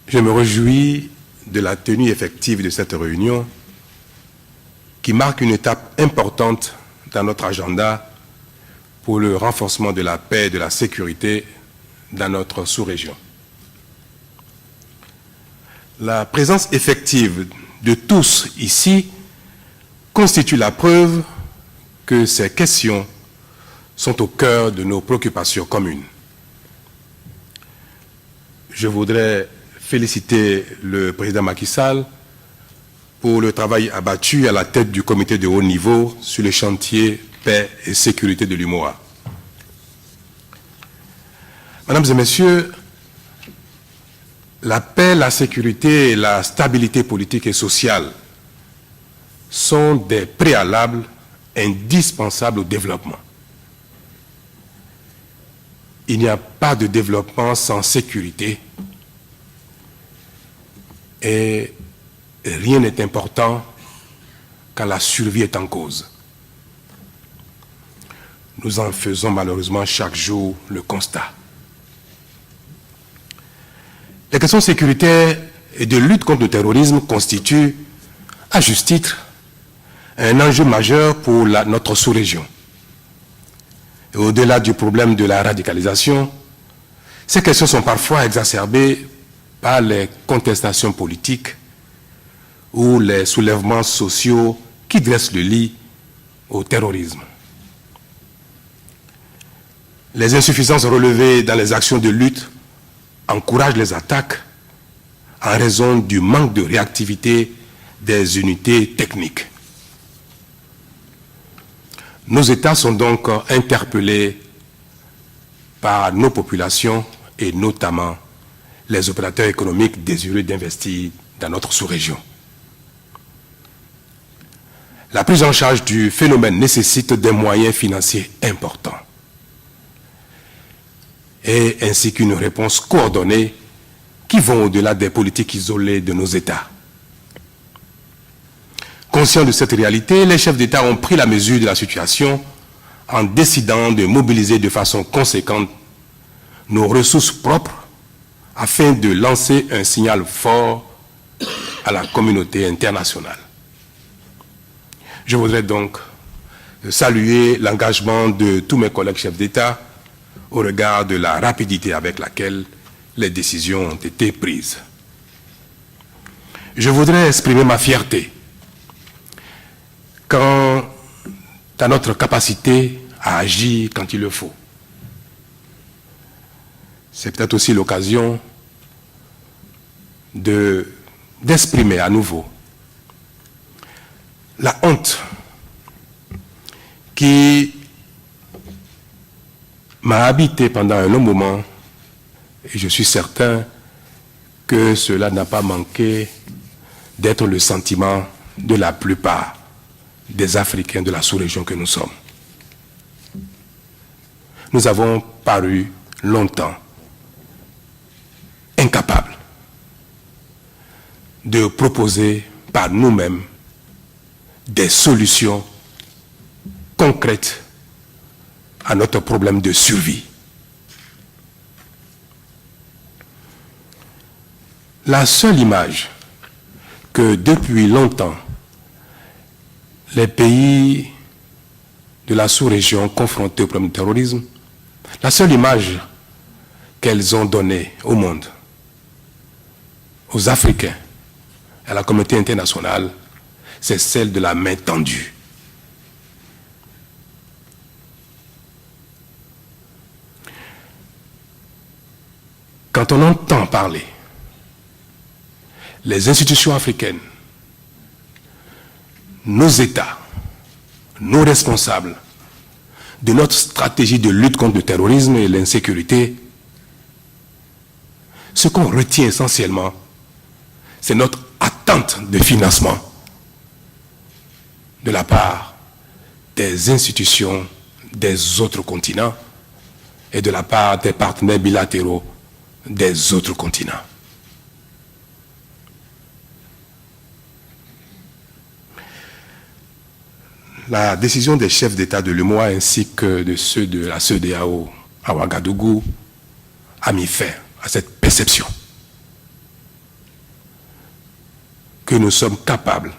Je me réjouis de la tenue effective de cette réunion qui marque une étape importante dans notre agenda pour le renforcement de la paix et de la sécurité dans notre sous-région. La présence effective de tous ici constitue la preuve que ces questions sont au cœur de nos préoccupations communes. Je voudrais féliciter le président Macky Sall pour le travail abattu à la tête du comité de haut niveau sur les chantiers paix et sécurité de l'UMOA. Mesdames et messieurs, la paix, la sécurité et la stabilité politique et sociale sont des préalables indispensables au développement. Il n'y a pas de développement sans sécurité et rien n'est important quand la survie est en cause. Nous en faisons malheureusement chaque jour le constat. Les questions sécuritaires et de lutte contre le terrorisme constituent, à juste titre, un enjeu majeur pour notre sous-région. Et au-delà du problème de la radicalisation, ces questions sont parfois exacerbées par les contestations politiques ou les soulèvements sociaux qui dressent le lit au terrorisme. Les insuffisances relevées dans les actions de lutte encouragent les attaques en raison du manque de réactivité des unités techniques. Nos États sont donc interpellés par nos populations et notamment les opérateurs économiques désireux d'investir dans notre sous-région. La prise en charge du phénomène nécessite des moyens financiers importants et ainsi qu'une réponse coordonnée qui vont au-delà des politiques isolées de nos États. Conscients de cette réalité, les chefs d'État ont pris la mesure de la situation en décidant de mobiliser de façon conséquente nos ressources propres afin de lancer un signal fort à la communauté internationale. Je voudrais donc saluer l'engagement de tous mes collègues chefs d'État au regard de la rapidité avec laquelle les décisions ont été prises. Je voudrais exprimer ma fierté quant à notre capacité à agir quand il le faut. C'est peut-être aussi l'occasion d'exprimer à nouveau la honte qui m'a habité pendant un long moment, et je suis certain que cela n'a pas manqué d'être le sentiment de la plupart des Africains de la sous-région que nous sommes. Nous avons paru longtemps incapables de proposer par nous-mêmes des solutions concrètes à notre problème de survie. La seule image que depuis longtemps les pays de la sous-région confrontés au problème du terrorisme, la seule image qu'elles ont donnée au monde, aux Africains, à la communauté internationale, c'est celle de la main tendue. Quand on entend parler les institutions africaines, nos États, nos responsables de notre stratégie de lutte contre le terrorisme et l'insécurité, ce qu'on retient essentiellement, c'est notre attente de financement de la part des institutions des autres continents et de la part des partenaires bilatéraux des autres continents. La décision des chefs d'État de l'UMOA ainsi que de ceux de la CEDEAO à Ouagadougou a mis fin à cette perception. que nous sommes capables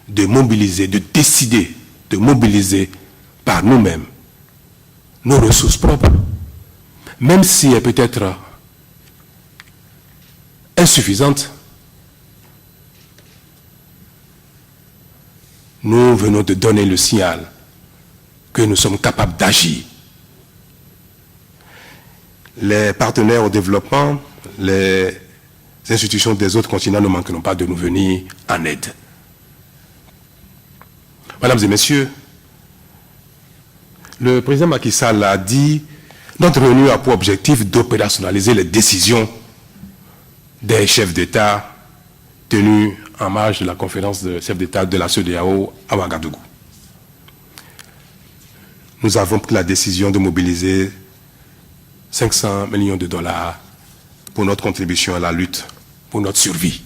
de mobiliser, de décider de mobiliser par nous-mêmes nos ressources propres, même si elles peuvent être insuffisantes. Nous venons de donner le signal que nous sommes capables d'agir. Les partenaires au développement, les institutions des autres continents ne manqueront pas de nous venir en aide. Mesdames et messieurs, le président Macky Sall a dit « Notre réunion a pour objectif d'opérationnaliser les décisions des chefs d'État tenus en marge de la conférence de chefs d'État de la CEDEAO à Ouagadougou. Nous avons pris la décision de mobiliser 500 millions de dollars pour notre contribution à la lutte, pour notre survie.